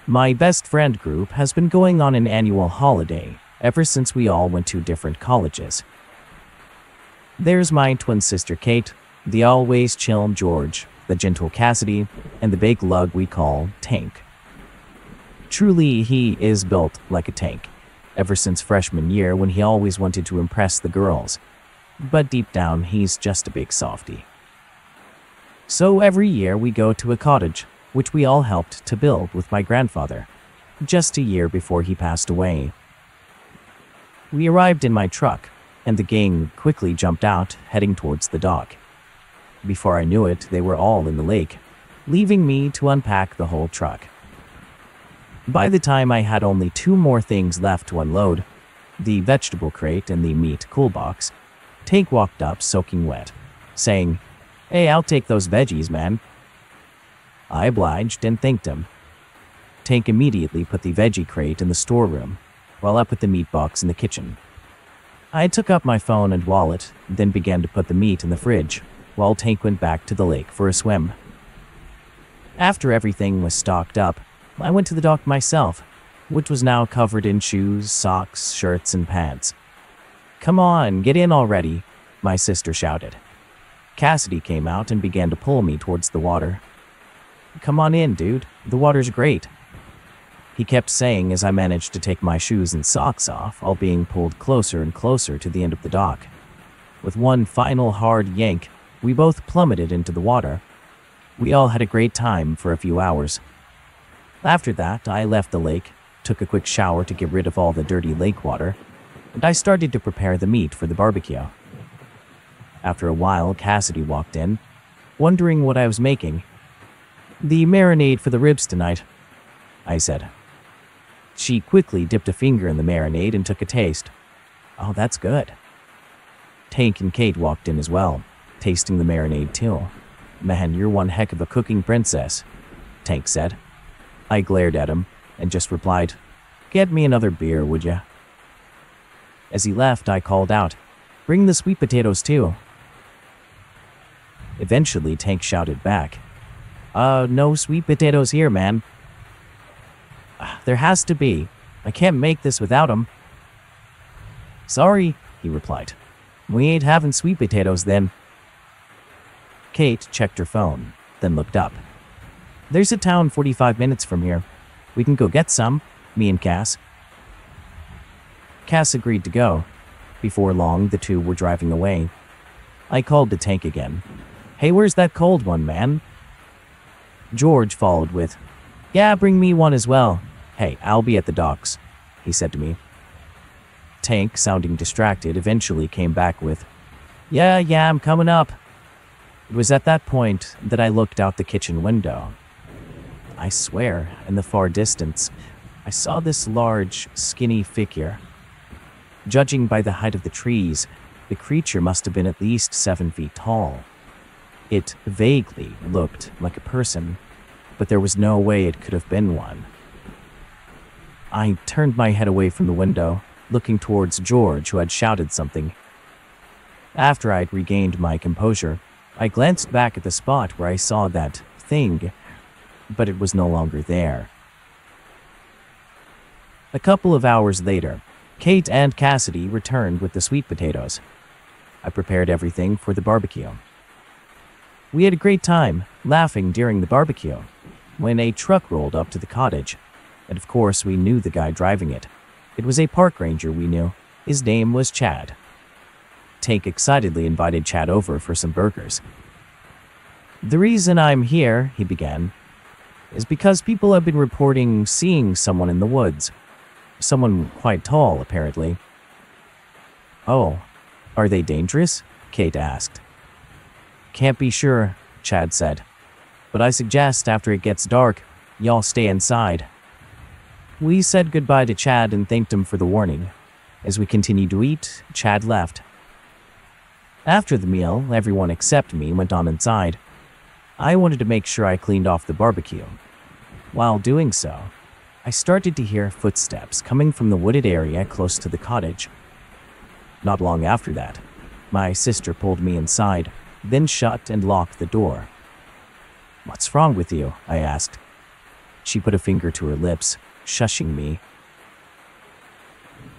My best friend group has been going on an annual holiday ever since we all went to different colleges. There's my twin sister Kate, the always chill George, the gentle Cassidy, and the big lug we call Tank. Truly, he is built like a tank, ever since freshman year when he always wanted to impress the girls. But deep down, he's just a big softie. So every year we go to a cottage, which we all helped to build with my grandfather, just a year before he passed away. We arrived in my truck, and the gang quickly jumped out, heading towards the dock. Before I knew it, they were all in the lake, leaving me to unpack the whole truck. By the time I had only 2 more things left to unload, the vegetable crate and the meat cool box, Tank walked up soaking wet, saying, "Hey, I'll take those veggies, man." I obliged and thanked him. Tank immediately put the veggie crate in the storeroom, while I put the meat box in the kitchen. I took up my phone and wallet, then began to put the meat in the fridge, while Tank went back to the lake for a swim. After everything was stocked up, I went to the dock myself, which was now covered in shoes, socks, shirts, and pants. "Come on, get in already," my sister shouted. Cassidy came out and began to pull me towards the water. "Come on in, dude. The water's great," he kept saying as I managed to take my shoes and socks off, all being pulled closer and closer to the end of the dock. With one final hard yank, we both plummeted into the water. We all had a great time for a few hours. After that, I left the lake, took a quick shower to get rid of all the dirty lake water, and I started to prepare the meat for the barbecue. After a while, Cassidy walked in, wondering what I was making. "The marinade for the ribs tonight," I said. She quickly dipped a finger in the marinade and took a taste. "Oh, that's good." Tank and Kate walked in as well, tasting the marinade too. "Man, you're one heck of a cooking princess," Tank said. I glared at him and just replied, "Get me another beer, would ya?" As he left, I called out, "Bring the sweet potatoes too." Eventually, Tank shouted back, No sweet potatoes here, man." "There has to be. I can't make this without 'em." "Sorry," he replied. "We ain't having sweet potatoes then." Kate checked her phone, then looked up. "There's a town 45 minutes from here. We can go get some, me and Cass." Cass agreed to go. Before long, the two were driving away. I called to Tank again. "Hey, where's that cold one, man?" George followed with, "Yeah, bring me one as well. Hey, I'll be at the docks," he said to me. Tank, sounding distracted, eventually came back with, Yeah, I'm coming up." It was at that point that I looked out the kitchen window. I swear, in the far distance, I saw this large, skinny figure. Judging by the height of the trees, the creature must have been at least 7 feet tall. It vaguely looked like a person, but there was no way it could have been one. I turned my head away from the window, looking towards George, who had shouted something. After I'd regained my composure, I glanced back at the spot where I saw that thing, but it was no longer there. A couple of hours later, Kate and Cassidy returned with the sweet potatoes. I prepared everything for the barbecue. We had a great time, laughing during the barbecue, when a truck rolled up to the cottage, and of course we knew the guy driving it. It was a park ranger we knew. His name was Chad. Tank excitedly invited Chad over for some burgers. "The reason I'm here," he began, "is because people have been reporting seeing someone in the woods. Someone quite tall, apparently." "Oh, are they dangerous?" Kate asked. "Can't be sure," Chad said, "but I suggest after it gets dark, y'all stay inside." We said goodbye to Chad and thanked him for the warning. As we continued to eat, Chad left. After the meal, everyone except me went on inside. I wanted to make sure I cleaned off the barbecue. While doing so, I started to hear footsteps coming from the wooded area close to the cottage. Not long after that, my sister pulled me inside, then shut and locked the door. "What's wrong with you?" I asked. She put a finger to her lips, shushing me.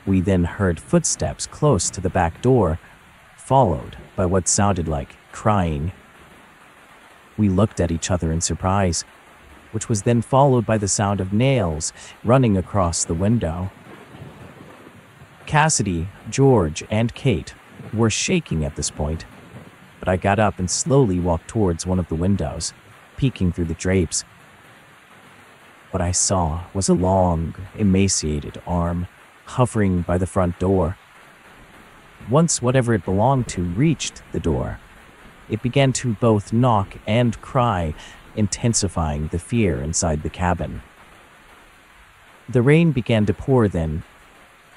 We then heard footsteps close to the back door, followed by what sounded like crying. We looked at each other in surprise, which was then followed by the sound of nails running across the window. Cassidy, George, and Kate were shaking at this point, but I got up and slowly walked towards one of the windows, peeking through the drapes. What I saw was a long, emaciated arm hovering by the front door. Once whatever it belonged to reached the door, it began to both knock and cry, intensifying the fear inside the cabin. The rain began to pour then,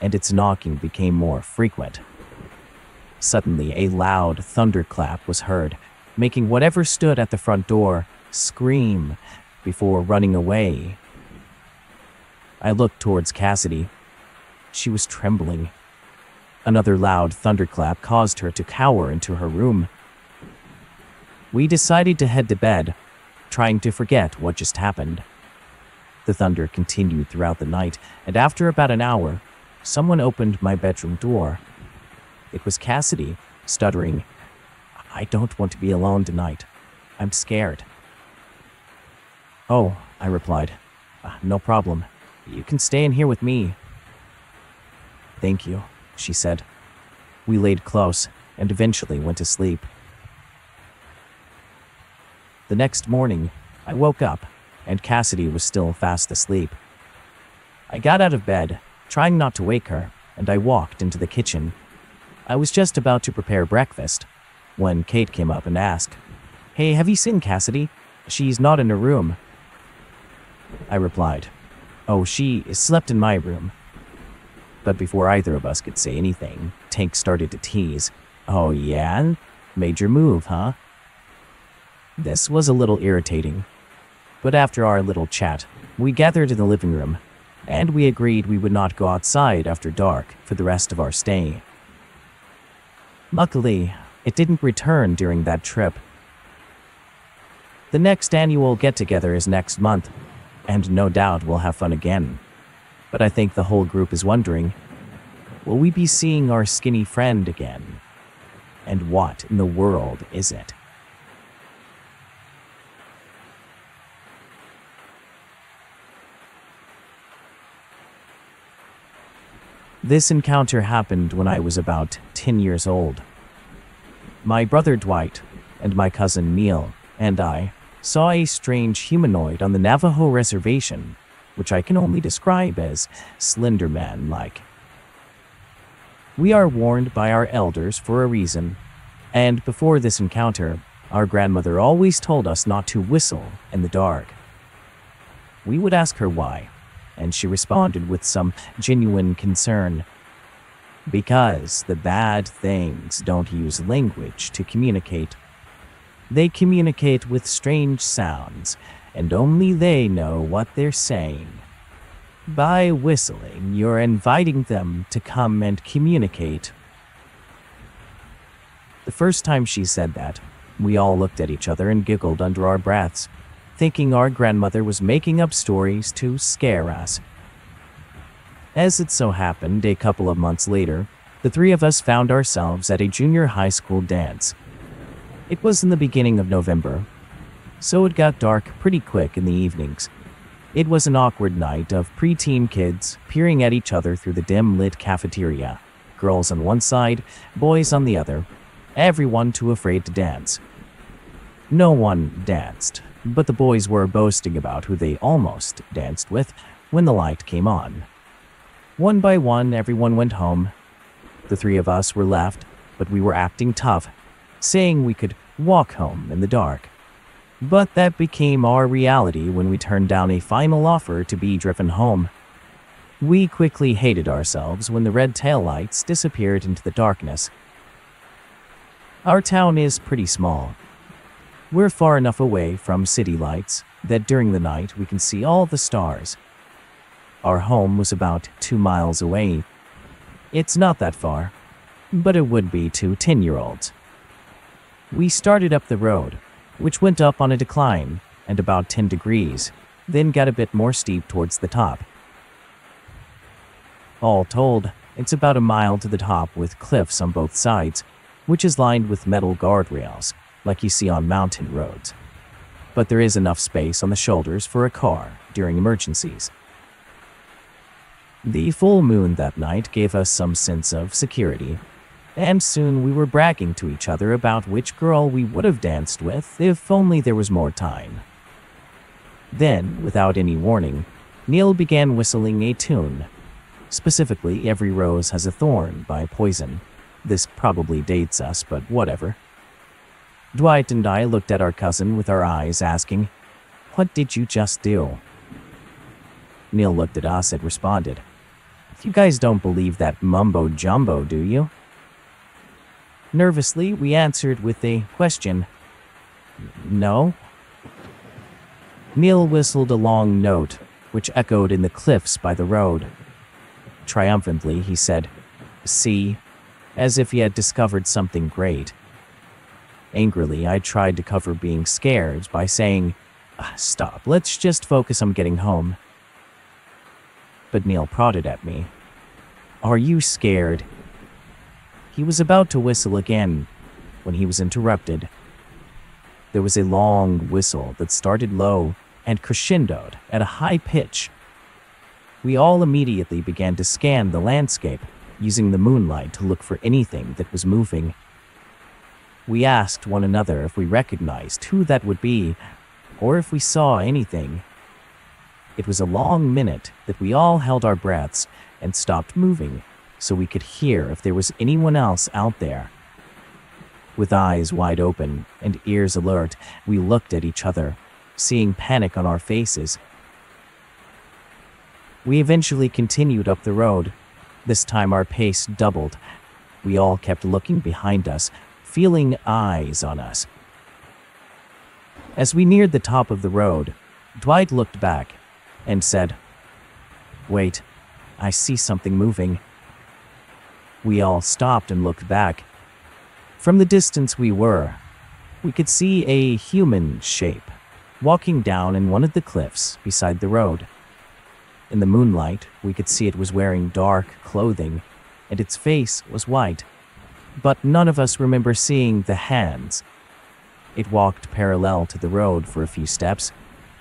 and its knocking became more frequent. Suddenly, a loud thunderclap was heard, making whatever stood at the front door scream before running away. I looked towards Cassidy. She was trembling. Another loud thunderclap caused her to cower into her room. We decided to head to bed, trying to forget what just happened. The thunder continued throughout the night, and after about an hour, someone opened my bedroom door. It was Cassidy, stuttering, "I don't want to be alone tonight. I'm scared." "Oh," I replied, "no problem. You can stay in here with me." "Thank you," she said. We laid close and eventually went to sleep. The next morning, I woke up and Cassidy was still fast asleep. I got out of bed, trying not to wake her, and I walked into the kitchen. I was just about to prepare breakfast when Kate came up and asked, "Hey, have you seen Cassidy? She's not in her room." I replied, "Oh, she slept in my room." But before either of us could say anything, Tank started to tease. "Oh yeah? Major move, huh?" This was a little irritating, but after our little chat, we gathered in the living room, and we agreed we would not go outside after dark for the rest of our stay. Luckily, it didn't return during that trip. The next annual get-together is next month, and no doubt we'll have fun again. But I think the whole group is wondering, will we be seeing our skinny friend again? And what in the world is it? This encounter happened when I was about 10 years old. My brother Dwight and my cousin Neil and I saw a strange humanoid on the Navajo reservation, which I can only describe as Slender Man-like. We are warned by our elders for a reason, and before this encounter, our grandmother always told us not to whistle in the dark. We would ask her why, and she responded with some genuine concern. Because the bad things don't use language to communicate. They communicate with strange sounds, and only they know what they're saying. By whistling, you're inviting them to come and communicate. The first time she said that, we all looked at each other and giggled under our breaths, thinking our grandmother was making up stories to scare us. As it so happened, a couple of months later, the three of us found ourselves at a junior high school dance. It was in the beginning of November, so it got dark pretty quick in the evenings. It was an awkward night of preteen kids peering at each other through the dim-lit cafeteria, girls on one side, boys on the other, everyone too afraid to dance. No one danced, but the boys were boasting about who they almost danced with when the light came on. One by one, everyone went home. The three of us were left, but we were acting tough, saying we could walk home in the dark. But that became our reality when we turned down a final offer to be driven home. We quickly hated ourselves when the red taillights disappeared into the darkness. Our town is pretty small. We're far enough away from city lights that during the night we can see all the stars. Our home was about 2 miles away. It's not that far, but it would be to 10-year-olds. We started up the road, which went up on a decline and about 10 degrees, then got a bit more steep towards the top. All told, it's about a mile to the top with cliffs on both sides, which is lined with metal guardrails, like you see on mountain roads. But there is enough space on the shoulders for a car during emergencies. The full moon that night gave us some sense of security, and soon we were bragging to each other about which girl we would have danced with if only there was more time. Then, without any warning, Neil began whistling a tune. Specifically, Every Rose Has a Thorn by Poison. This probably dates us, but whatever. Dwight and I looked at our cousin with our eyes asking, "What did you just do?" Neil looked at us and responded, "You guys don't believe that mumbo-jumbo, do you?" Nervously, we answered with a question. "No." Neil whistled a long note, which echoed in the cliffs by the road. Triumphantly, he said, "See," as if he had discovered something great. Angrily, I tried to cover being scared by saying, "Stop, let's just focus on getting home." But Neil prodded at me. "Are you scared?" He was about to whistle again when he was interrupted. There was a long whistle that started low and crescendoed at a high pitch. We all immediately began to scan the landscape, using the moonlight to look for anything that was moving. We asked one another if we recognized who that would be, or if we saw anything. It was a long minute that we all held our breaths and stopped moving so we could hear if there was anyone else out there. With eyes wide open and ears alert, we looked at each other, seeing panic on our faces. We eventually continued up the road. This time our pace doubled. We all kept looking behind us, feeling eyes on us. As we neared the top of the road, Dwight looked back and said, "Wait, I see something moving." We all stopped and looked back. From the distance we could see a human shape walking down in one of the cliffs beside the road. In the moonlight, we could see it was wearing dark clothing, and its face was white. But none of us remember seeing the hands. It walked parallel to the road for a few steps,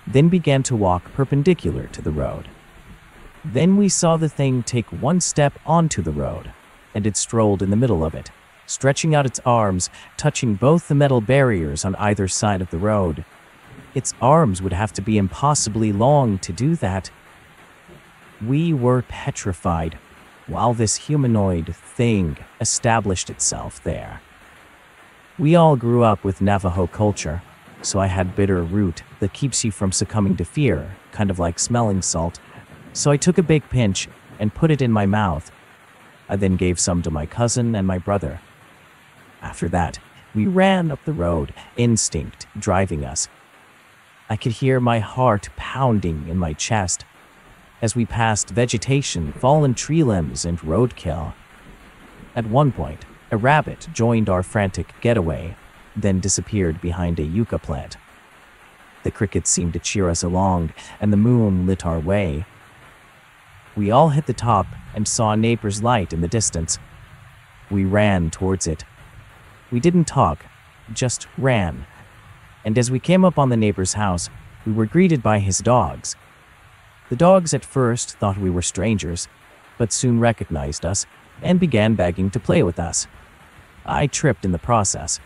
then began to walk perpendicular to the road. Then we saw the thing take one step onto the road, and it strolled in the middle of it, stretching out its arms, touching both the metal barriers on either side of the road. Its arms would have to be impossibly long to do that. We were petrified while this humanoid thing established itself there. We all grew up with Navajo culture, so I had bitter root that keeps you from succumbing to fear, kind of like smelling salt. So I took a big pinch and put it in my mouth. I then gave some to my cousin and my brother. After that, we ran up the road, instinct driving us. I could hear my heart pounding in my chest as we passed vegetation, fallen tree limbs, and roadkill. At one point, a rabbit joined our frantic getaway, then disappeared behind a yucca plant. The crickets seemed to cheer us along, and the moon lit our way. We all hit the top and saw a neighbor's light in the distance. We ran towards it. We didn't talk, just ran. And as we came up on the neighbor's house, we were greeted by his dogs. The dogs at first thought we were strangers, but soon recognized us and began begging to play with us. I tripped in the process.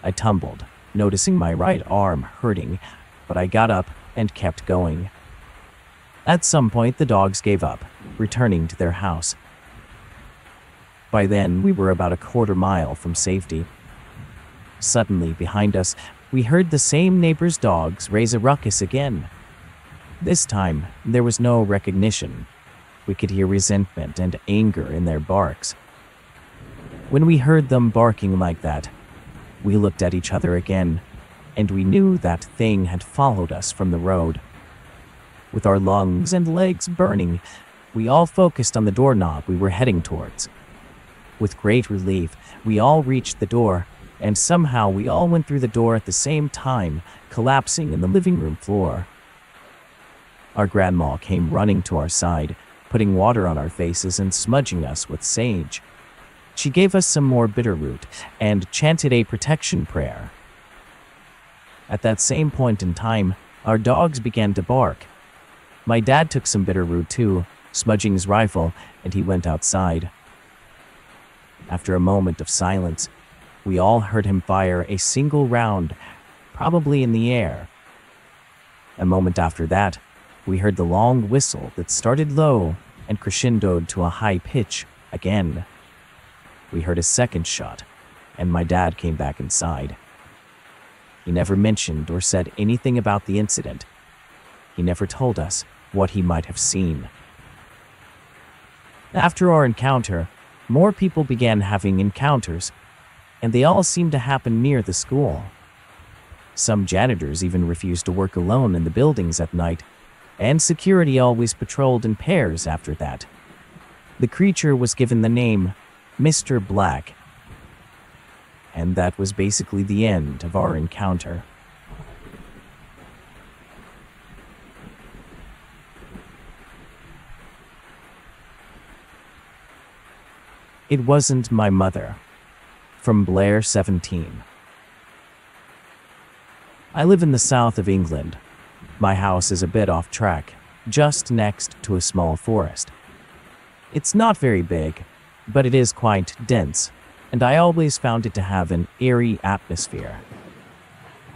I tumbled, noticing my right arm hurting, but I got up and kept going. At some point, the dogs gave up, returning to their house. By then, we were about a quarter-mile from safety. Suddenly, behind us, we heard the same neighbor's dogs raise a ruckus again. This time, there was no recognition. We could hear resentment and anger in their barks. When we heard them barking like that, we looked at each other again, and we knew that thing had followed us from the road. With our lungs and legs burning, we all focused on the doorknob we were heading towards. With great relief, we all reached the door, and somehow we all went through the door at the same time, collapsing in the living room floor. Our grandma came running to our side, putting water on our faces and smudging us with sage. She gave us some more bitterroot and chanted a protection prayer. At that same point in time, our dogs began to bark. My dad took some bitterroot too, smudging his rifle, and he went outside. After a moment of silence, we all heard him fire a single round, probably in the air. A moment after that, we heard the long whistle that started low and crescendoed to a high pitch again. We heard a second shot, and my dad came back inside. He never mentioned or said anything about the incident. He never told us what he might have seen. After our encounter, more people began having encounters, and they all seemed to happen near the school. Some janitors even refused to work alone in the buildings at night, and security always patrolled in pairs after that. The creature was given the name Mr. Black, and that was basically the end of our encounter. It wasn't my mother. From Blair 17. I live in the south of England. My house is a bit off track, just next to a small forest. It's not very big, but it is quite dense, and I always found it to have an eerie atmosphere.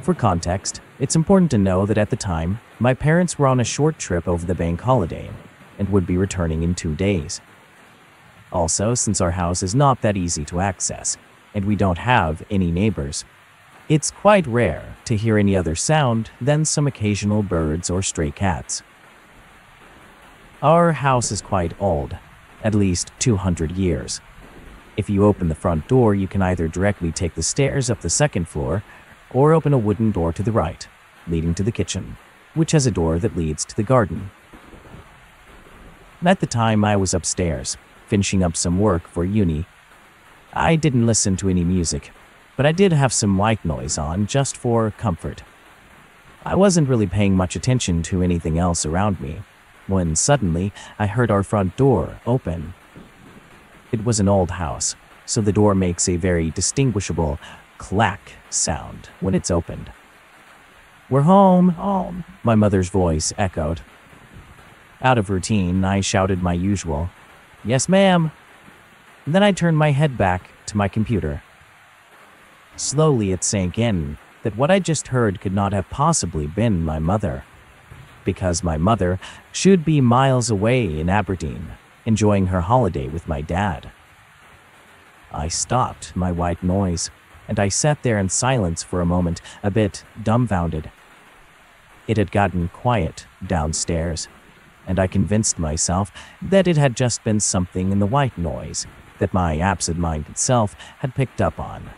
For context, it's important to know that at the time, my parents were on a short trip over the bank holiday and would be returning in 2 days. Also, since our house is not that easy to access, and we don't have any neighbors, it's quite rare to hear any other sound than some occasional birds or stray cats. Our house is quite old, at least 200 years. If you open the front door, you can either directly take the stairs up the second floor or open a wooden door to the right, leading to the kitchen, which has a door that leads to the garden. At the time, I was upstairs, finishing up some work for uni. I didn't listen to any music, but I did have some white noise on just for comfort. I wasn't really paying much attention to anything else around me, when suddenly I heard our front door open. It was an old house, so the door makes a very distinguishable clack sound when it's opened. "We're home, home," my mother's voice echoed. Out of routine, I shouted my usual, "Yes, ma'am." Then I turned my head back to my computer. Slowly it sank in that what I just heard could not have possibly been my mother, because my mother should be miles away in Aberdeen, enjoying her holiday with my dad. I stopped my white noise, and I sat there in silence for a moment, a bit dumbfounded. It had gotten quiet downstairs, and I convinced myself that it had just been something in the white noise that my absent-minded self had picked up on.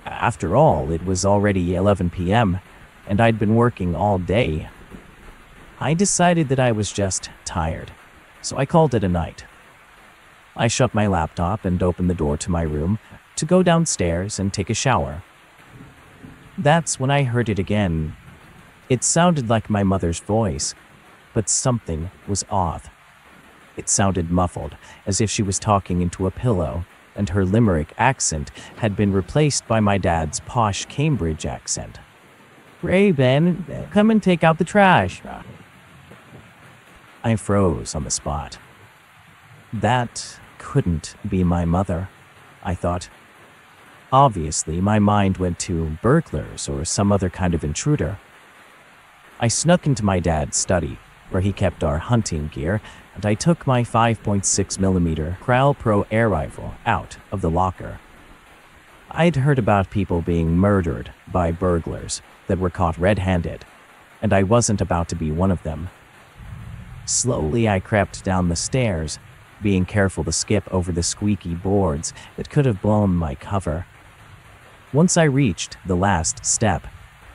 After all, it was already 11 p.m., and I'd been working all day. I decided that I was just tired, so I called it a night. I shut my laptop and opened the door to my room to go downstairs and take a shower. That's when I heard it again. It sounded like my mother's voice, but something was off. It sounded muffled, as if she was talking into a pillow, and her Limerick accent had been replaced by my dad's posh Cambridge accent. "Ray, Ben, come and take out the trash." I froze on the spot. That couldn't be my mother, I thought. Obviously, my mind went to burglars or some other kind of intruder. I snuck into my dad's study, where he kept our hunting gear, and I took my 5.6mm Kral Pro air rifle out of the locker. I'd heard about people being murdered by burglars that were caught red-handed, and I wasn't about to be one of them. Slowly, I crept down the stairs, being careful to skip over the squeaky boards that could have blown my cover. Once I reached the last step,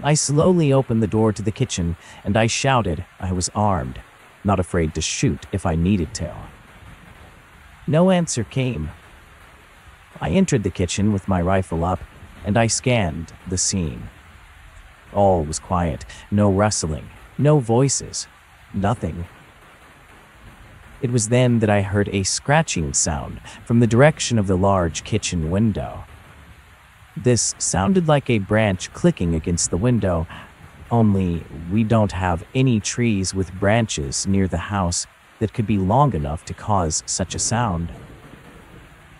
I slowly opened the door to the kitchen, and I shouted I was armed, not afraid to shoot if I needed to. No answer came. I entered the kitchen with my rifle up, and I scanned the scene. All was quiet, no rustling, no voices, Nothing. It was then that I heard a scratching sound from the direction of the large kitchen window. This sounded like a branch clicking against the window, only we don't have any trees with branches near the house that could be long enough to cause such a sound.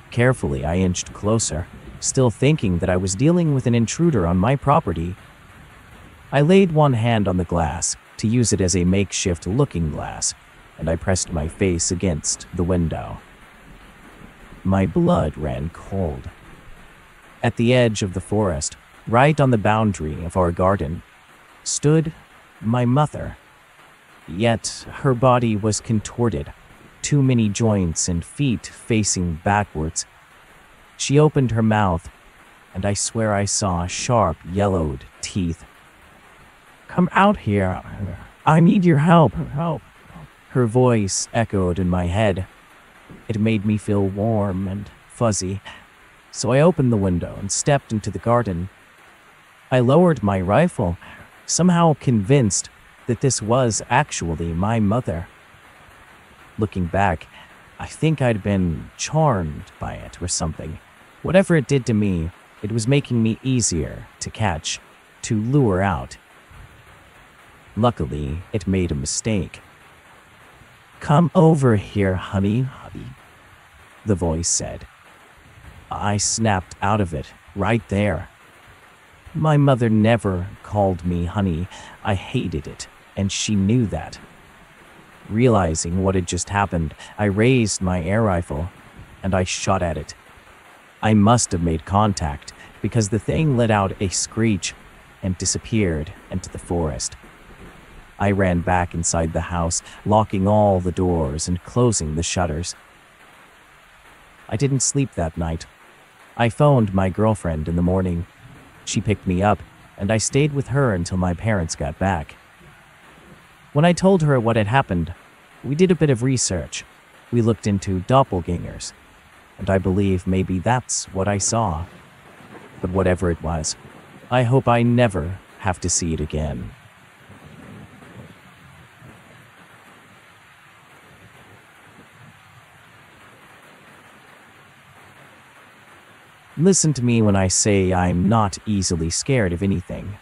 Carefully, I inched closer, still thinking that I was dealing with an intruder on my property. I laid one hand on the glass to use it as a makeshift looking glass, and I pressed my face against the window. My blood ran cold. At the edge of the forest, right on the boundary of our garden, stood my mother. Yet her body was contorted, too many joints and feet facing backwards. She opened her mouth, and I swear I saw sharp, yellowed teeth. "Come out here. I need your help. Help." Her voice echoed in my head. It made me feel warm and fuzzy, so I opened the window and stepped into the garden. I lowered my rifle, somehow convinced that this was actually my mother. Looking back, I think I'd been charmed by it or something. Whatever it did to me, it was making me easier to catch, to lure out. Luckily, it made a mistake. "Come over here, honey," the voice said. I snapped out of it, right there. My mother never called me honey. I hated it, and she knew that. Realizing what had just happened, I raised my air rifle, and I shot at it. I must have made contact, because the thing let out a screech and disappeared into the forest. I ran back inside the house, locking all the doors and closing the shutters. I didn't sleep that night. I phoned my girlfriend in the morning. She picked me up, and I stayed with her until my parents got back. When I told her what had happened, we did a bit of research. We looked into doppelgangers, and I believe maybe that's what I saw. But whatever it was, I hope I never have to see it again. Listen to me when I say I'm not easily scared of anything.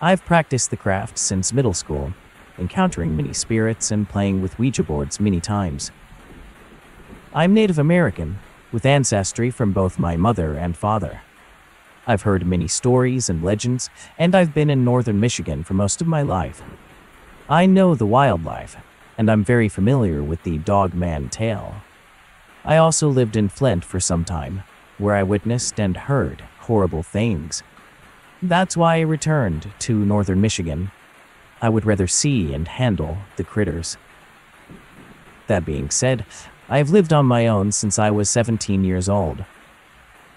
I've practiced the craft since middle school, encountering many spirits and playing with Ouija boards many times. I'm Native American, with ancestry from both my mother and father. I've heard many stories and legends, and I've been in northern Michigan for most of my life. I know the wildlife, and I'm very familiar with the dogman tale. I also lived in Flint for some time, where I witnessed and heard horrible things. That's why I returned to northern Michigan. I would rather see and handle the critters. That being said, I have lived on my own since I was 17 years old.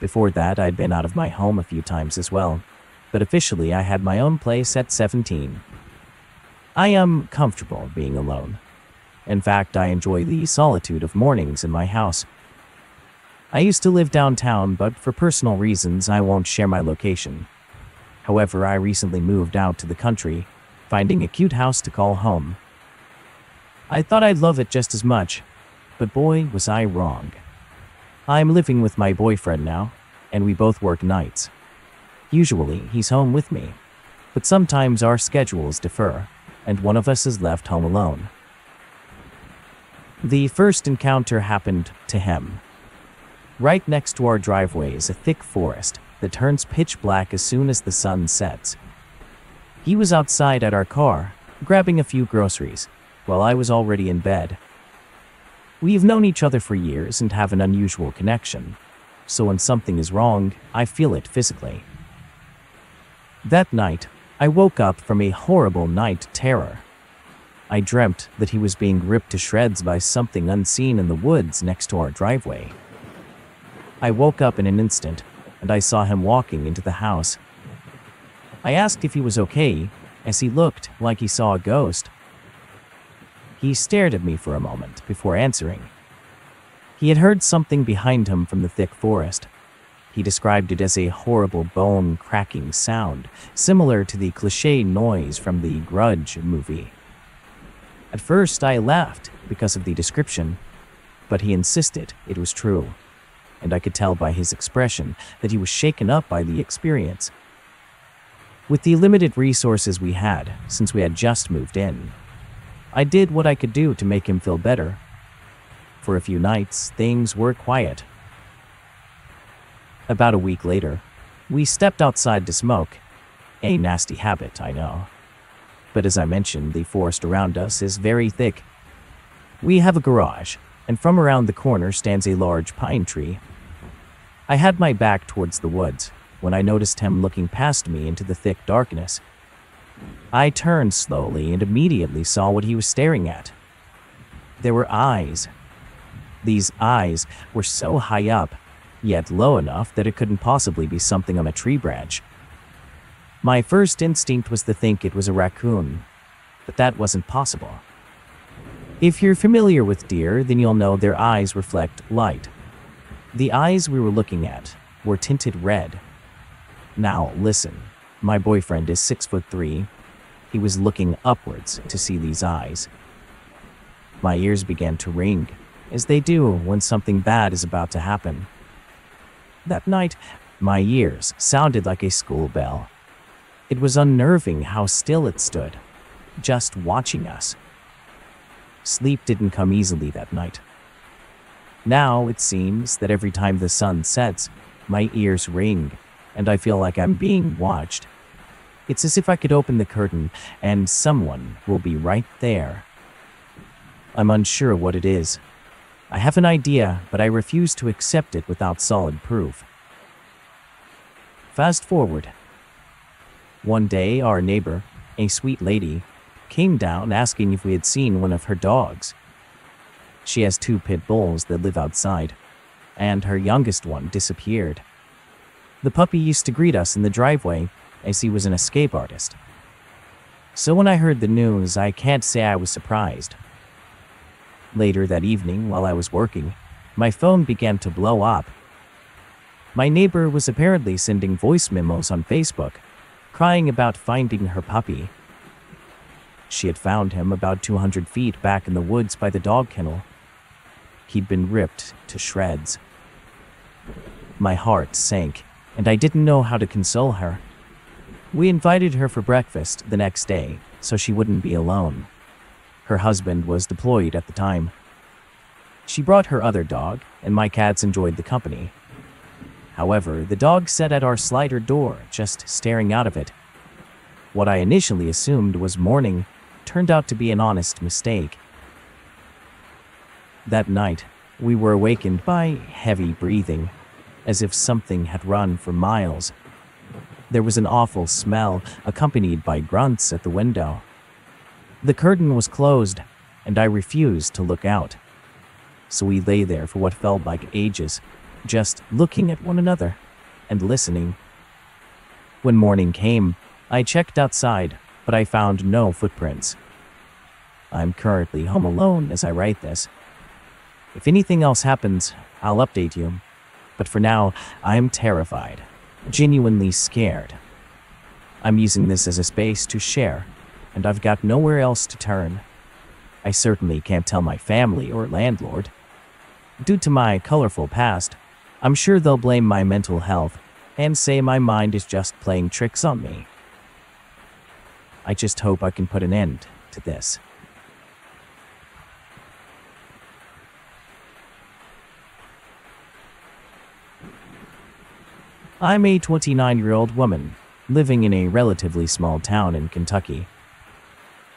Before that, I'd been out of my home a few times as well, but officially I had my own place at 17. I am comfortable being alone. In fact, I enjoy the solitude of mornings in my house. I used to live downtown, but for personal reasons, I won't share my location. However, I recently moved out to the country, finding a cute house to call home. I thought I'd love it just as much, but boy, was I wrong. I'm living with my boyfriend now, and we both work nights. Usually, he's home with me, but sometimes our schedules differ, and one of us is left home alone. The first encounter happened to him. Right next to our driveway is a thick forest that turns pitch black as soon as the sun sets. He was outside at our car, grabbing a few groceries, while I was already in bed. We've known each other for years and have an unusual connection, so when something is wrong, I feel it physically. That night, I woke up from a horrible night terror. I dreamt that he was being ripped to shreds by something unseen in the woods next to our driveway. I woke up in an instant, and I saw him walking into the house. I asked if he was okay, as he looked like he saw a ghost. He stared at me for a moment before answering. He had heard something behind him from the thick forest. He described it as a horrible bone-cracking sound, similar to the cliché noise from the Grudge movie. At first, I laughed because of the description, but he insisted it was true, and I could tell by his expression that he was shaken up by the experience. With the limited resources we had, since we had just moved in, I did what I could do to make him feel better. For a few nights, things were quiet. About a week later, we stepped outside to smoke. A nasty habit, I know. But as I mentioned, the forest around us is very thick. We have a garage, and from around the corner stands a large pine tree. I had my back towards the woods when I noticed him looking past me into the thick darkness. I turned slowly and immediately saw what he was staring at. There were eyes. These eyes were so high up, yet low enough that it couldn't possibly be something on a tree branch. My first instinct was to think it was a raccoon, but that wasn't possible. If you're familiar with deer, then you'll know their eyes reflect light. The eyes we were looking at were tinted red. Now, listen, my boyfriend is 6'3". He was looking upwards to see these eyes. My ears began to ring, as they do when something bad is about to happen. That night, my ears sounded like a school bell. It was unnerving how still it stood, just watching us. Sleep didn't come easily that night. Now it seems that every time the sun sets, my ears ring, and I feel like I'm being watched. It's as if I could open the curtain and someone will be right there. I'm unsure what it is. I have an idea, but I refuse to accept it without solid proof. Fast forward. One day, our neighbor, a sweet lady, came down asking if we had seen one of her dogs. She has 2 pit bulls that live outside, and her youngest one disappeared. The puppy used to greet us in the driveway, as he was an escape artist. So when I heard the news, I can't say I was surprised. Later that evening, while I was working, my phone began to blow up. My neighbor was apparently sending voice memos on Facebook, crying about finding her puppy. She had found him about 200 feet back in the woods by the dog kennel. He'd been ripped to shreds. My heart sank, and I didn't know how to console her. We invited her for breakfast the next day, so she wouldn't be alone. Her husband was deployed at the time. She brought her other dog, and my cats enjoyed the company. However, the dog sat at our slider door, just staring out of it. What I initially assumed was mourning turned out to be an honest mistake. That night, we were awakened by heavy breathing, as if something had run for miles. There was an awful smell, accompanied by grunts at the window. The curtain was closed, and I refused to look out. So we lay there for what felt like ages, just looking at one another and listening. When morning came, I checked outside, but I found no footprints. I'm currently home alone as I write this. If anything else happens, I'll update you. But for now, I'm terrified, genuinely scared. I'm using this as a space to share, and I've got nowhere else to turn. I certainly can't tell my family or landlord. Due to my colorful past, I'm sure they'll blame my mental health and say my mind is just playing tricks on me. I just hope I can put an end to this. I'm a 29-year-old woman living in a relatively small town in Kentucky.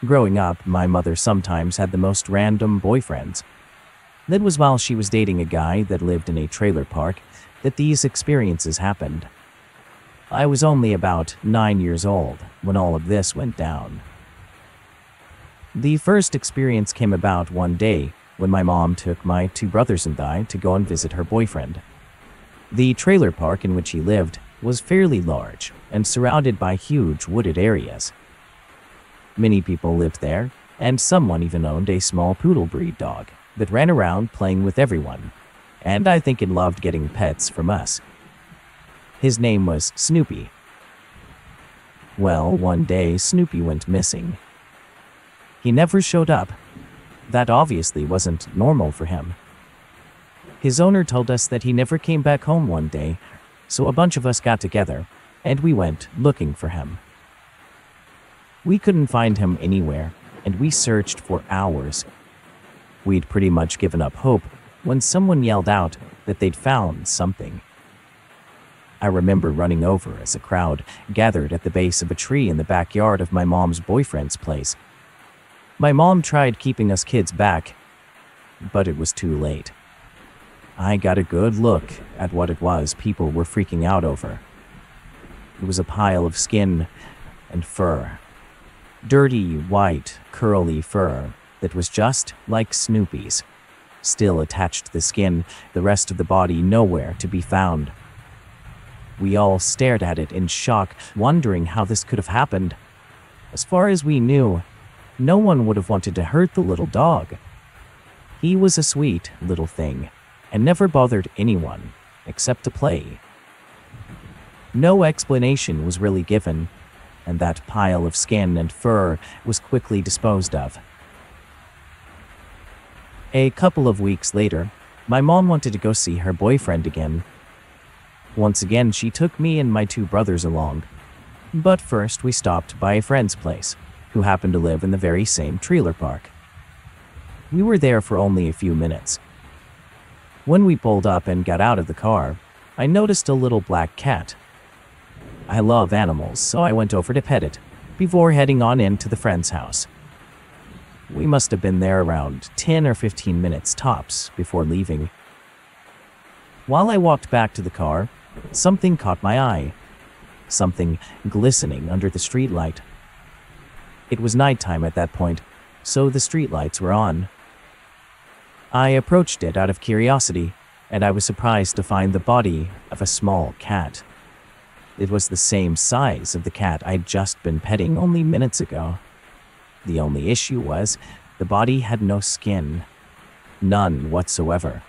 Growing up, my mother sometimes had the most random boyfriends. That was while she was dating a guy that lived in a trailer park that these experiences happened. I was only about 9 years old when all of this went down. The first experience came about one day when my mom took my 2 brothers and I to go and visit her boyfriend. The trailer park in which he lived was fairly large and surrounded by huge wooded areas. Many people lived there, and someone even owned a small poodle breed dog that ran around playing with everyone, and I think it loved getting pets from us. His name was Snoopy. Well, one day Snoopy went missing. He never showed up, That obviously wasn't normal for him. His owner told us that he never came back home one day, so a bunch of us got together, and we went looking for him. We couldn't find him anywhere, and we searched for hours. We'd pretty much given up hope when someone yelled out that they'd found something. I remember running over as a crowd gathered at the base of a tree in the backyard of my mom's boyfriend's place. My mom tried keeping us kids back, but it was too late. I got a good look at what it was people were freaking out over. It was a pile of skin and fur. Dirty, white, curly fur that was just like Snoopy's. Still attached to the skin, the rest of the body nowhere to be found. We all stared at it in shock, wondering how this could have happened. As far as we knew, no one would have wanted to hurt the little dog. He was a sweet little thing, and never bothered anyone, except to play. No explanation was really given, and that pile of skin and fur was quickly disposed of. A couple of weeks later, my mom wanted to go see her boyfriend again. Once again, she took me and my two brothers along. But first, we stopped by a friend's place, who happened to live in the very same trailer park. We were there for only a few minutes. When we pulled up and got out of the car, I noticed a little black cat. I love animals, so I went over to pet it, before heading on into the friend's house. We must have been there around 10 or 15 minutes tops before leaving. While I walked back to the car, something caught my eye. Something glistening under the streetlight. It was nighttime at that point, so the streetlights were on. I approached it out of curiosity, and I was surprised to find the body of a small cat. It was the same size of the cat I'd just been petting only minutes ago. The only issue was, the body had no skin. None whatsoever.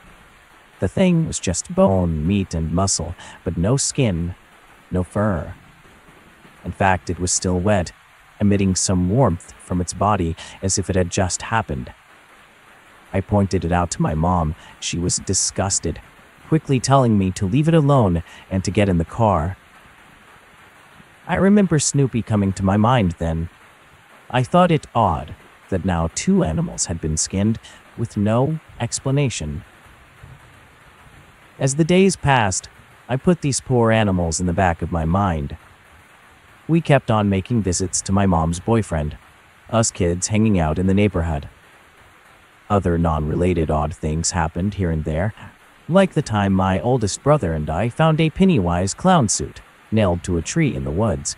The thing was just bone, meat, and muscle, but no skin, no fur. In fact, it was still wet, emitting some warmth from its body as if it had just happened. I pointed it out to my mom. She was disgusted, quickly telling me to leave it alone and to get in the car. I remember Snoopy coming to my mind then. I thought it odd that now 2 animals had been skinned with no explanation. As the days passed, I put these poor animals in the back of my mind. We kept on making visits to my mom's boyfriend, us kids hanging out in the neighborhood. Other non-related odd things happened here and there, like the time my oldest brother and I found a Pennywise clown suit nailed to a tree in the woods.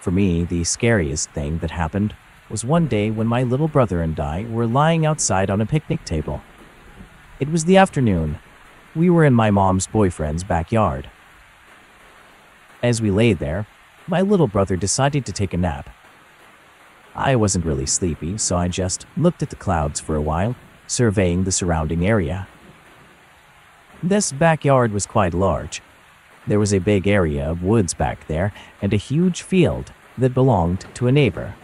For me, the scariest thing that happened was one day when my little brother and I were lying outside on a picnic table. It was the afternoon. We were in my mom's boyfriend's backyard. As we lay there, my little brother decided to take a nap. I wasn't really sleepy, so I just looked at the clouds for a while, surveying the surrounding area. This backyard was quite large. There was a big area of woods back there and a huge field that belonged to a neighbor.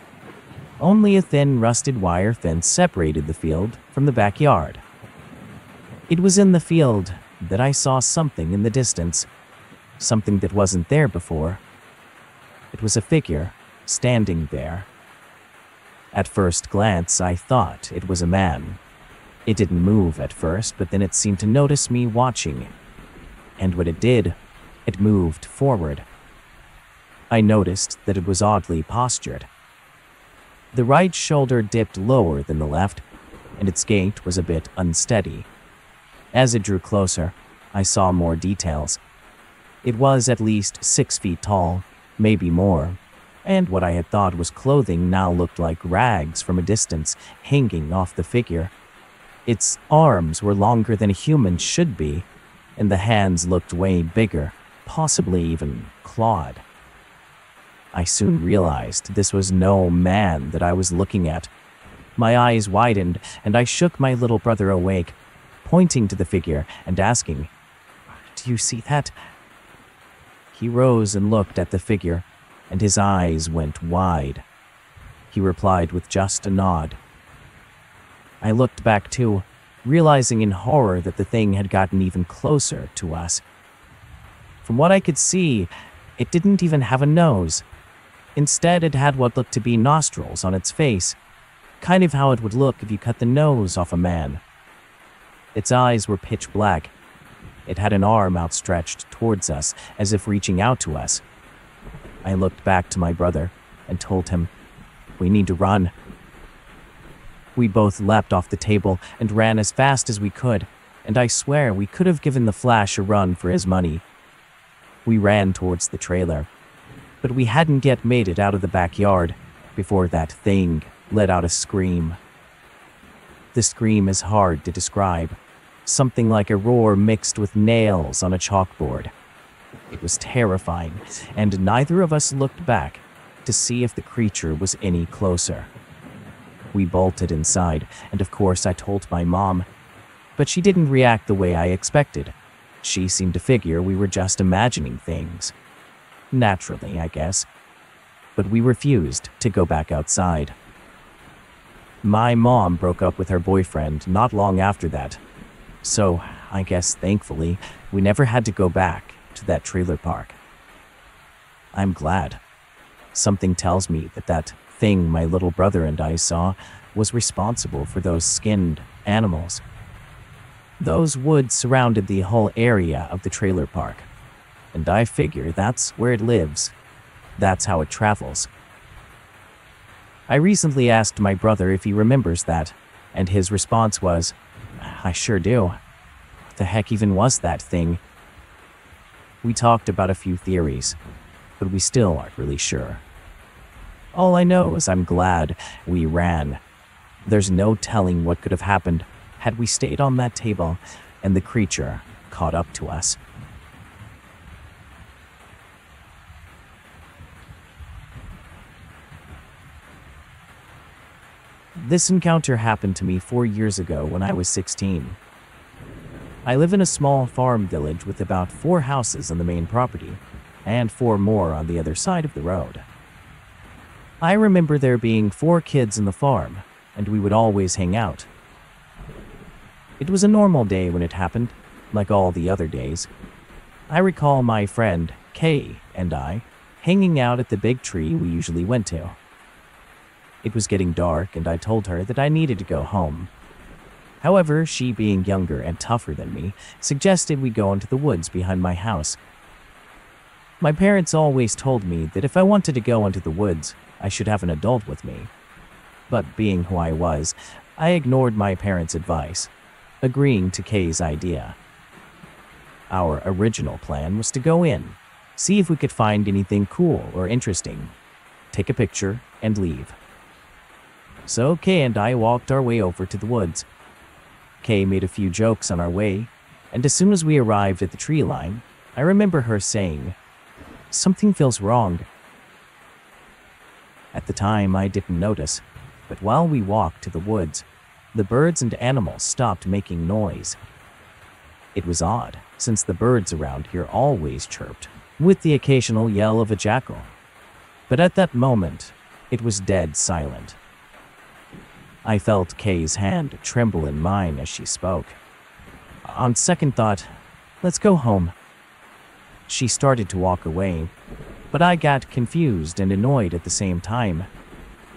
Only a thin, rusted wire fence separated the field from the backyard. It was in the field that I saw something in the distance, something that wasn't there before. It was a figure standing there. At first glance, I thought it was a man. It didn't move at first, but then it seemed to notice me watching. And when it did, it moved forward. I noticed that it was oddly postured. The right shoulder dipped lower than the left, and its gait was a bit unsteady. As it drew closer, I saw more details. It was at least 6 feet tall, maybe more, and what I had thought was clothing now looked like rags from a distance hanging off the figure. Its arms were longer than a human should be, and the hands looked way bigger, possibly even clawed. I soon realized this was no man that I was looking at. My eyes widened, and I shook my little brother awake, pointing to the figure and asking, "Do you see that?" He rose and looked at the figure, and his eyes went wide. He replied with just a nod. I looked back too, realizing in horror that the thing had gotten even closer to us. From what I could see, it didn't even have a nose. Instead, it had what looked to be nostrils on its face, kind of how it would look if you cut the nose off a man. Its eyes were pitch black. It had an arm outstretched towards us, as if reaching out to us. I looked back to my brother and told him, "We need to run." We both leapt off the table and ran as fast as we could, and I swear we could have given the Flash a run for his money. We ran towards the trailer, but we hadn't yet made it out of the backyard before that thing let out a scream. The scream is hard to describe, something like a roar mixed with nails on a chalkboard. It was terrifying, and neither of us looked back to see if the creature was any closer. We bolted inside, and of course I told my mom, but she didn't react the way I expected. She seemed to figure we were just imagining things. Naturally, I guess. But we refused to go back outside. My mom broke up with her boyfriend not long after that, so I guess thankfully we never had to go back to that trailer park. I'm glad. Something tells me that that thing my little brother and I saw was responsible for those skinned animals. Those woods surrounded the whole area of the trailer park, and I figure that's where it lives. That's how it travels. I recently asked my brother if he remembers that, and his response was, "I sure do. What the heck even was that thing?" We talked about a few theories, but we still aren't really sure. All I know is I'm glad we ran. There's no telling what could have happened had we stayed on that table and the creature caught up to us. This encounter happened to me 4 years ago when I was 16. I live in a small farm village with about 4 houses on the main property, and 4 more on the other side of the road. I remember there being 4 kids in the farm, and we would always hang out. It was a normal day when it happened, like all the other days. I recall my friend, Kay, and I hanging out at the big tree we usually went to. It was getting dark, and I told her that I needed to go home. However, she, being younger and tougher than me, suggested we go into the woods behind my house. My parents always told me that if I wanted to go into the woods, I should have an adult with me. But being who I was, I ignored my parents' advice, agreeing to Kay's idea. Our original plan was to go in, see if we could find anything cool or interesting, take a picture, and leave. So Kay and I walked our way over to the woods. Kay made a few jokes on our way, and as soon as we arrived at the tree line, I remember her saying, "Something feels wrong." At the time, I didn't notice, but while we walked to the woods, the birds and animals stopped making noise. It was odd, since the birds around here always chirped, with the occasional yell of a jackal. But at that moment, it was dead silent. I felt Kay's hand tremble in mine as she spoke. On second thought, "Let's go home." She started to walk away, but I got confused and annoyed at the same time.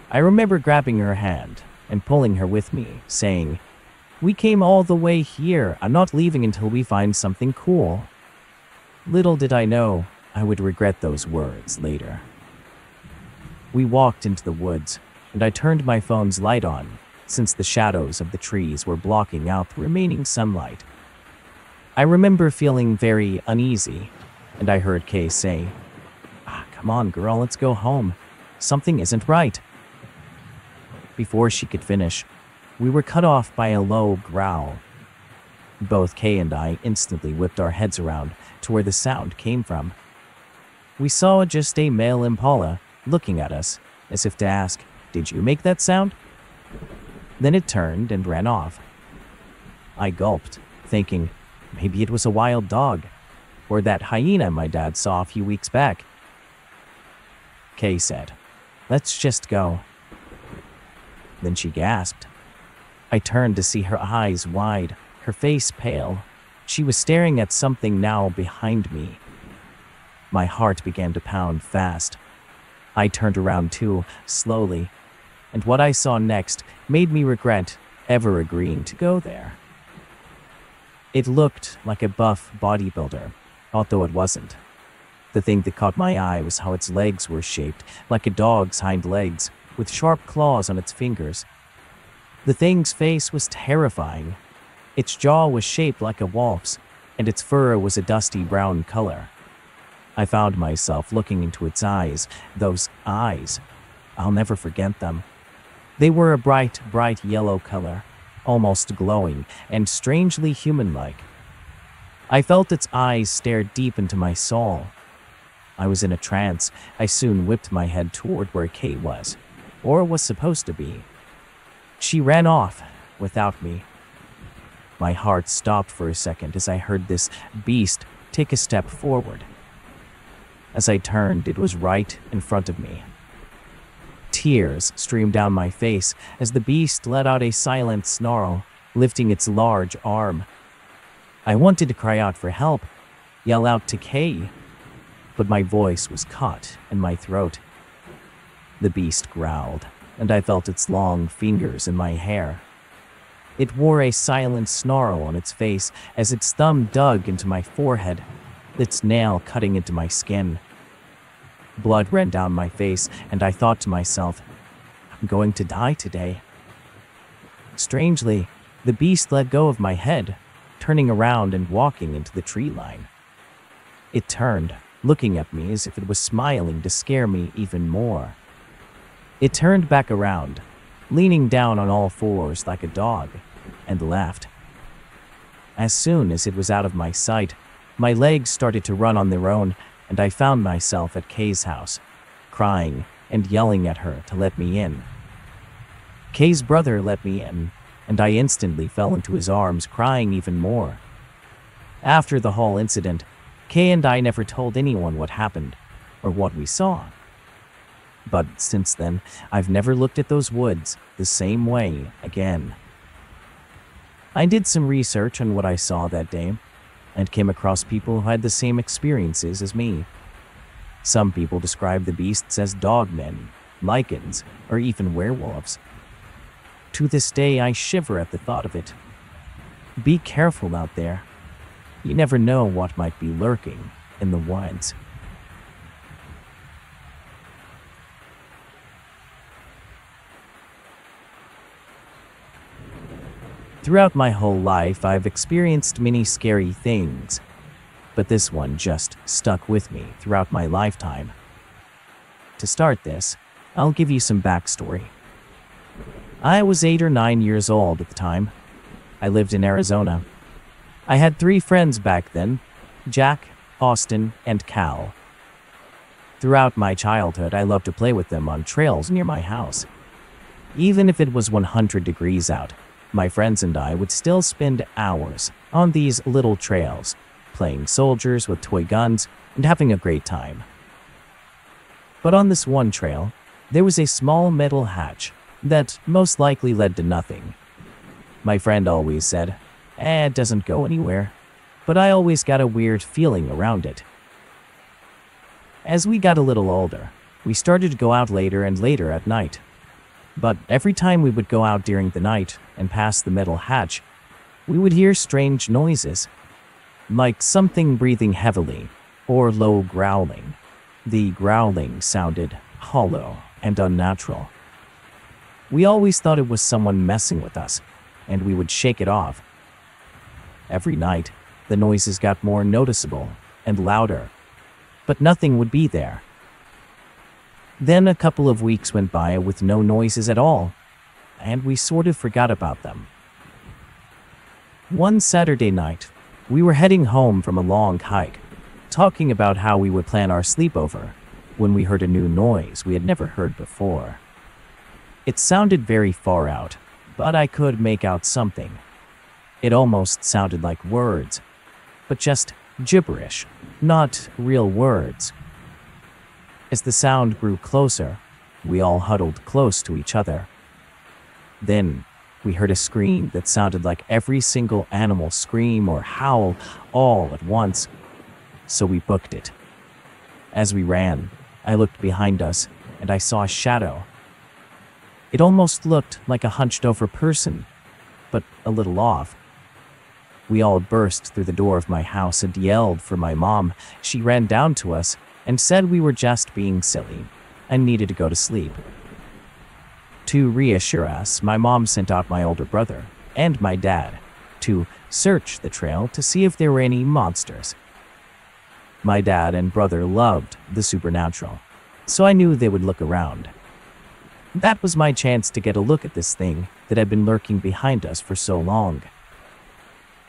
I remember grabbing her hand and pulling her with me, saying, "We came all the way here. I'm not leaving until we find something cool." Little did I know I would regret those words later. We walked into the woods, and I turned my phone's light on, since the shadows of the trees were blocking out the remaining sunlight. I remember feeling very uneasy, and I heard Kay say, "Come on, girl, let's go home. Something isn't right." Before she could finish, we were cut off by a low growl. Both Kay and I instantly whipped our heads around to where the sound came from. We saw just a male impala looking at us, as if to ask, "Did you make that sound?" Then it turned and ran off. I gulped, thinking maybe it was a wild dog, or that hyena my dad saw a few weeks back. Kay said, "Let's just go." Then she gasped. I turned to see her eyes wide, her face pale. She was staring at something now behind me. My heart began to pound fast. I turned around too, slowly, and what I saw next made me regret ever agreeing to go there. It looked like a buff bodybuilder, although it wasn't. The thing that caught my eye was how its legs were shaped like a dog's hind legs, with sharp claws on its fingers. The thing's face was terrifying. Its jaw was shaped like a wolf's, and its fur was a dusty brown color. I found myself looking into its eyes. Those eyes, I'll never forget them. They were a bright, bright yellow color, almost glowing and strangely human-like. I felt its eyes stare deep into my soul. I was in a trance. I soon whipped my head toward where Kate was, or was supposed to be. She ran off without me. My heart stopped for a second as I heard this beast take a step forward. As I turned, it was right in front of me. Tears streamed down my face as the beast let out a silent snarl, lifting its large arm. I wanted to cry out for help, yell out to Kay, but my voice was caught in my throat. The beast growled, and I felt its long fingers in my hair. It wore a silent snarl on its face as its thumb dug into my forehead, its nail cutting into my skin. Blood ran down my face, and I thought to myself, I'm going to die today. Strangely, the beast let go of my head, turning around and walking into the tree line. It turned, looking at me as if it was smiling to scare me even more. It turned back around, leaning down on all fours like a dog, and left. As soon as it was out of my sight, my legs started to run on their own, and I found myself at Kay's house, crying and yelling at her to let me in. Kay's brother let me in, and I instantly fell into his arms, crying even more. After the whole incident, Kay and I never told anyone what happened or what we saw. But since then, I've never looked at those woods the same way again. I did some research on what I saw that day, and came across people who had the same experiences as me. Some people describe the beasts as dogmen, lycans, or even werewolves. To this day, I shiver at the thought of it. Be careful out there. You never know what might be lurking in the woods. Throughout my whole life, I've experienced many scary things, but this one just stuck with me throughout my lifetime. To start this, I'll give you some backstory. I was 8 or 9 years old at the time. I lived in Arizona. I had 3 friends back then, Jack, Austin, and Cal. Throughout my childhood, I loved to play with them on trails near my house. Even if it was 100 degrees out, my friends and I would still spend hours on these little trails, playing soldiers with toy guns and having a great time. But on this one trail, there was a small metal hatch that most likely led to nothing. My friend always said, it doesn't go anywhere, but I always got a weird feeling around it. As we got a little older, we started to go out later and later at night. But every time we would go out during the night and pass the metal hatch, we would hear strange noises, like something breathing heavily or low growling. The growling sounded hollow and unnatural. We always thought it was someone messing with us, and we would shake it off. Every night, the noises got more noticeable and louder, but nothing would be there. Then a couple of weeks went by with no noises at all, and we sort of forgot about them. One Saturday night, we were heading home from a long hike, talking about how we would plan our sleepover, when we heard a new noise we had never heard before. It sounded very far out, but I could make out something. It almost sounded like words, but just gibberish, not real words. As the sound grew closer, we all huddled close to each other. Then, We heard a scream that sounded like every single animal scream or howl all at once, so we booked it. As we ran, I looked behind us and I saw a shadow. It almost looked like a hunched-over person, but a little off. We all burst through the door of my house and yelled for my mom. She ran down to us and said we were just being silly and needed to go to sleep. To reassure us, my mom sent out my older brother and my dad to search the trail to see if there were any monsters. My dad and brother loved the supernatural, so I knew they would look around. That was my chance to get a look at this thing that had been lurking behind us for so long.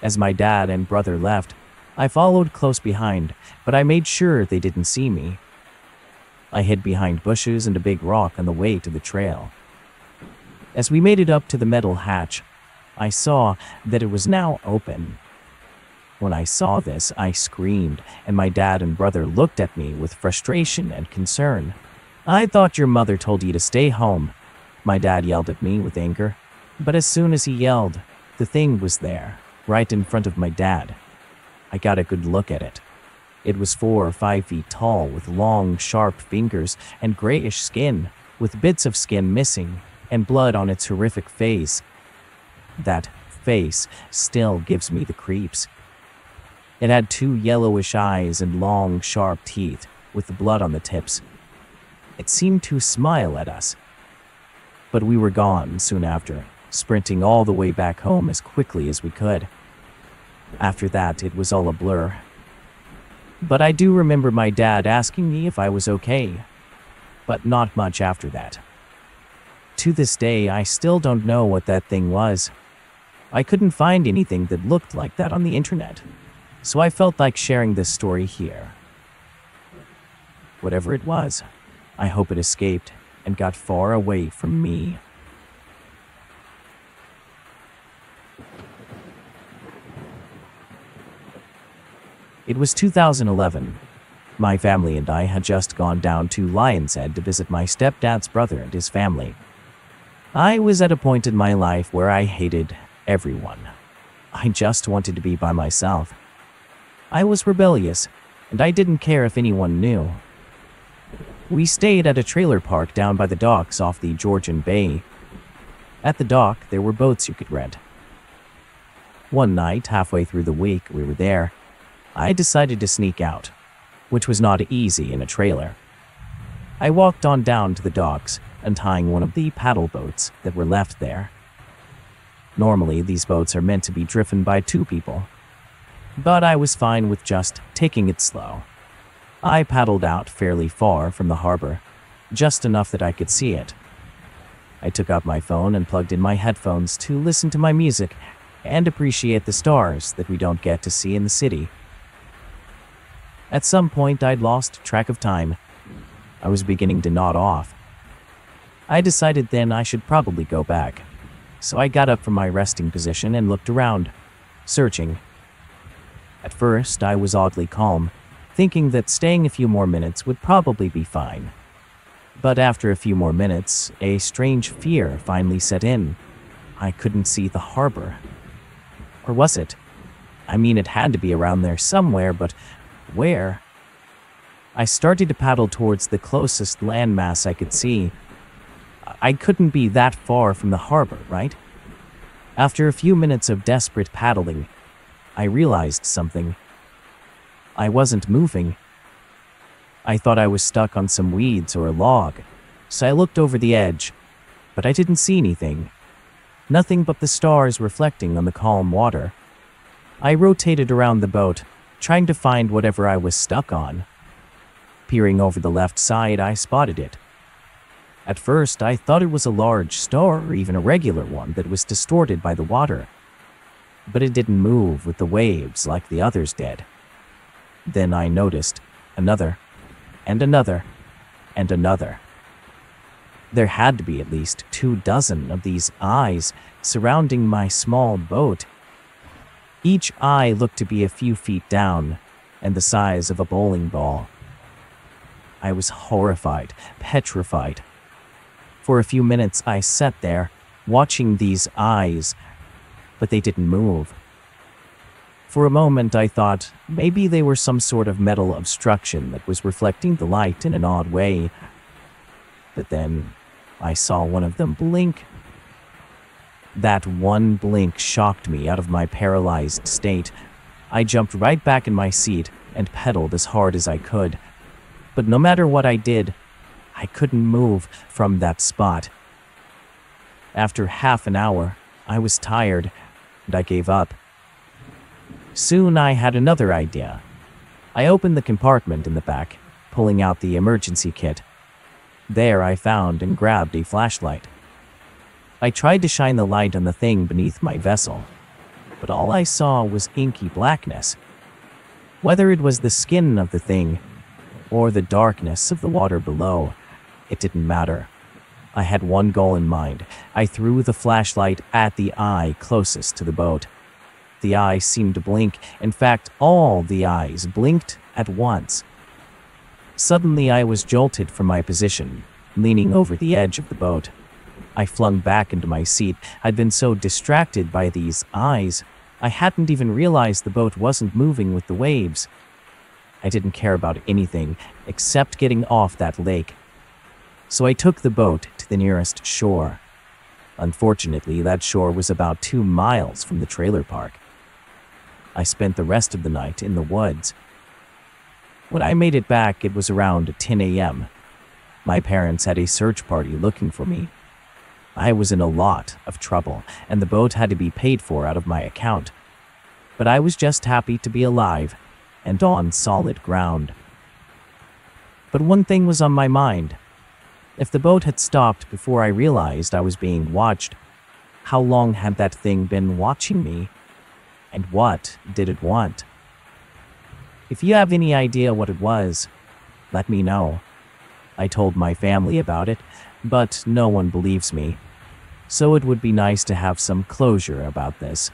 As my dad and brother left, I followed close behind, but I made sure they didn't see me. I hid behind bushes and a big rock on the way to the trail. As we made it up to the metal hatch, I saw that it was now open. When I saw this, I screamed, and my dad and brother looked at me with frustration and concern. "I thought your mother told you to stay home," my dad yelled at me with anger. But as soon as he yelled, the thing was there, right in front of my dad. I got a good look at it. It was 4 or 5 feet tall, with long, sharp fingers and grayish skin, with bits of skin missing and blood on its horrific face. That face still gives me the creeps. It had 2 yellowish eyes and long, sharp teeth with blood on the tips. It seemed to smile at us. But we were gone soon after, sprinting all the way back home as quickly as we could. After that, it was all a blur. But I do remember my dad asking me if I was okay, but not much after that. To this day, I still don't know what that thing was. I couldn't find anything that looked like that on the internet, so I felt like sharing this story here. Whatever it was, I hope it escaped and got far away from me. It was 2011. My family and I had just gone down to Lion's Head to visit my stepdad's brother and his family. I was at a point in my life where I hated everyone. I just wanted to be by myself. I was rebellious, and I didn't care if anyone knew. We stayed at a trailer park down by the docks off the Georgian Bay. At the dock, there were boats you could rent. One night, halfway through the week we were there, I decided to sneak out, which was not easy in a trailer. I walked on down to the docks, untying one of the paddle boats that were left there. Normally, these boats are meant to be driven by 2 people, but I was fine with just taking it slow. I paddled out fairly far from the harbor, just enough that I could see it. I took out my phone and plugged in my headphones to listen to my music and appreciate the stars that we don't get to see in the city. At some point, I'd lost track of time. I was beginning to nod off. I decided then I should probably go back, so I got up from my resting position and looked around, searching. At first, I was oddly calm, thinking that staying a few more minutes would probably be fine. But after a few more minutes, a strange fear finally set in. I couldn't see the harbor. Or was it? I mean, it had to be around there somewhere, but where? I started to paddle towards the closest landmass I could see. I couldn't be that far from the harbor, right? After a few minutes of desperate paddling, I realized something. I wasn't moving. I thought I was stuck on some weeds or a log, so I looked over the edge, but I didn't see anything. Nothing but the stars reflecting on the calm water. I rotated around the boat, trying to find whatever I was stuck on. Peering over the left side, I spotted it. At first, I thought it was a large star or even a regular one that was distorted by the water. But it didn't move with the waves like the others did. Then I noticed another, and another, and another. There had to be at least 24 of these eyes surrounding my small boat. Each eye looked to be a few feet down and the size of a bowling ball. I was horrified, petrified. For a few minutes I sat there, watching these eyes, but they didn't move. For a moment, I thought maybe they were some sort of metal obstruction that was reflecting the light in an odd way. But then I saw one of them blink. That one blink shocked me out of my paralyzed state. I jumped right back in my seat and pedaled as hard as I could. But no matter what I did, I couldn't move from that spot. After half an hour, I was tired, and I gave up. Soon I had another idea. I opened the compartment in the back, pulling out the emergency kit. There I found and grabbed a flashlight. I tried to shine the light on the thing beneath my vessel, but all I saw was inky blackness. Whether it was the skin of the thing or the darkness of the water below, it didn't matter. I had one goal in mind. I threw the flashlight at the eye closest to the boat. The eye seemed to blink. In fact, all the eyes blinked at once. Suddenly, I was jolted from my position, leaning over the edge of the boat. I flung back into my seat. I'd been so distracted by these eyes, I hadn't even realized the boat wasn't moving with the waves. I didn't care about anything except getting off that lake. So I took the boat to the nearest shore. Unfortunately, that shore was about 2 miles from the trailer park. I spent the rest of the night in the woods. When I made it back, it was around 10 a.m. My parents had a search party looking for me. I was in a lot of trouble, and the boat had to be paid for out of my account. But I was just happy to be alive and on solid ground. But one thing was on my mind. If the boat had stopped before I realized I was being watched, how long had that thing been watching me? And what did it want? If you have any idea what it was, let me know. I told my family about it, but no one believes me. So it would be nice to have some closure about this.